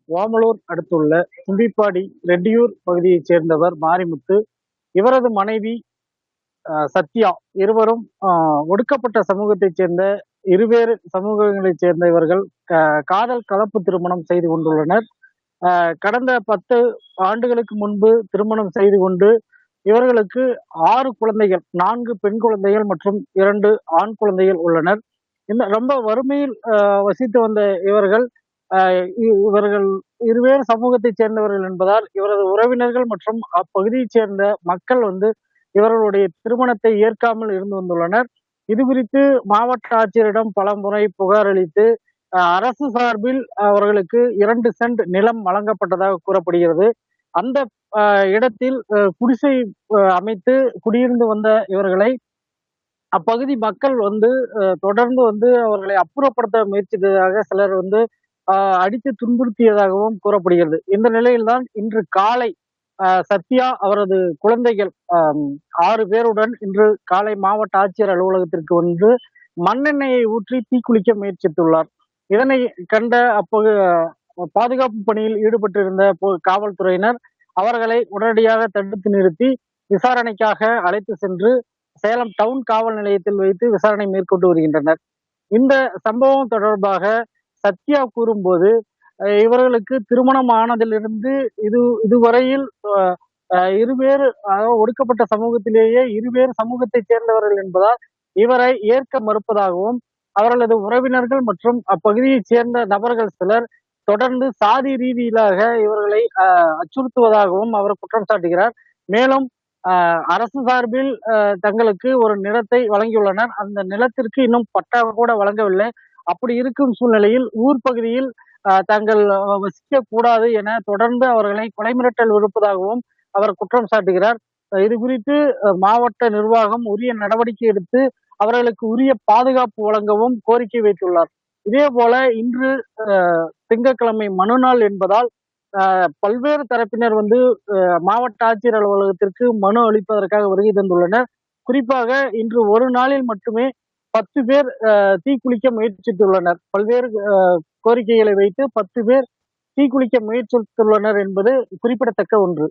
ஓமலூர் அடுத்துள்ள கும்பிப்பாடி ரெட்டியூர் பகுதியைச் சேர்ந்தவர் மாரிமுத்து. இவரது மனைவி சத்யா. இருவரும் ஒடுக்கப்பட்ட சமூகத்தைச் சேர்ந்த இருவேறு சமூகங்களைச் சேர்ந்த இவர்கள் காதல் கலப்பு திருமணம் செய்து கொண்டுள்ளனர். கடந்த 10 ஆண்டுகளுக்கு முன்பு திருமணம் செய்து கொண்டு இவர்களுக்கு 6 குழந்தைகள், 4 பெண் குழந்தைகள் மற்றும் 2 ஆண் குழந்தைகள் உள்ளனர். இந்த ரொம்ப வறுமையில் வசித்து வந்த இவர்கள் இவர்கள் இருவேறு சமூகத்தைச் சேர்ந்தவர்கள் என்பதால் இவரது உறவினர்கள் மற்றும் அப்பகுதியைச் சேர்ந்த மக்கள் இவர்களுடைய திருமணத்தை ஏற்காமல் இருந்து வந்துள்ளனர். இது குறித்து மாவட்ட ஆட்சியரிடம் பல முறை புகார் அளித்து அரசு சார்பில் அவர்களுக்கு 2 சென்ட் நிலம் வழங்கப்பட்டதாக கூறப்படுகிறது. அந்த இடத்தில் குடிசை அமைத்து குடியிருந்து வந்த இவர்களை அப்பகுதி மக்கள் தொடர்ந்து அவர்களை அப்புறப்படுத்த முயற்சித்ததாக சிலர் அடித்து துன்புறுத்தியதாகவும் கூறப்படுகிறது. இந்த நிலையில்தான் இன்று காலை சத்யா அவரது குழந்தைகள் 6 பேருடன் இன்று காலை மாவட்ட ஆட்சியர் அலுவலகத்திற்கு வந்து மண்ணெண்ணெயை ஊற்றி தீக்குளிக்க முயற்சித்துள்ளார். இதனை கண்ட பாதுகாப்பு பணியில் ஈடுபட்டிருந்த காவல்துறையினர் அவர்களை உடனடியாக தடுத்து நிறுத்தி விசாரணைக்காக அழைத்து சென்று சேலம் டவுன் காவல் நிலையத்தில் வைத்து விசாரணை மேற்கொண்டு வருகின்றனர். இந்த சம்பவம் தொடர்பாக சத்யா கூறும்போது, இவர்களுக்கு திருமணம் ஆனதிலிருந்து இதுவரையில் இருவேறு ஒடுக்கப்பட்ட சமூகத்திலேயே இருவேறு சமூகத்தைச் சேர்ந்தவர்கள் என்பதால் இவரை ஏற்க மறுப்பதாகவும், அவர்களது உறவினர்கள் மற்றும் அப்பகுதியைச் சேர்ந்த நபர்கள் சிலர் தொடர்ந்து சாதி ரீதியிலாக இவர்களை அச்சுறுத்துவதாகவும் அவர் குற்றம் சாட்டுகிறார். மேலும் அரசு சார்பில் தங்களுக்கு ஒரு நிலத்தை வழங்கியுள்ளனர். அந்த நிலத்திற்கு இன்னும் பட்டா கூட வழங்கவில்லை. அப்படி இருக்கும் சூழ்நிலையில் ஊர் பகுதியில் தாங்கள் வசிக்க கூடாது என தொடர்ந்து அவர்களை கொலை மிரட்டல் விடுப்பதாகவும் அவர் குற்றம் சாட்டுகிறார். இது குறித்து மாவட்ட நிர்வாகம் உரிய நடவடிக்கை எடுத்து அவர்களுக்கு உரிய பாதுகாப்பு வழங்கவும் கோரிக்கை வைத்துள்ளார். இதே போல இன்று திங்கட்கிழமை மனுநாள் என்பதால் பல்வேறு தரப்பினர் மாவட்ட ஆட்சியர் அலுவலகத்திற்கு மனு அளிப்பதற்காக வருகை தந்துள்ளனர். குறிப்பாக இன்று ஒரு நாளில் மட்டுமே 10 பேர் தீக்குளிக்க முயற்சித்துள்ளனர். பல்வேறு கோரிக்கைகளை வைத்து 10 பேர் தீக்குளிக்க முயற்சித்துள்ளனர் என்பது குறிப்பிடத்தக்க ஒன்று.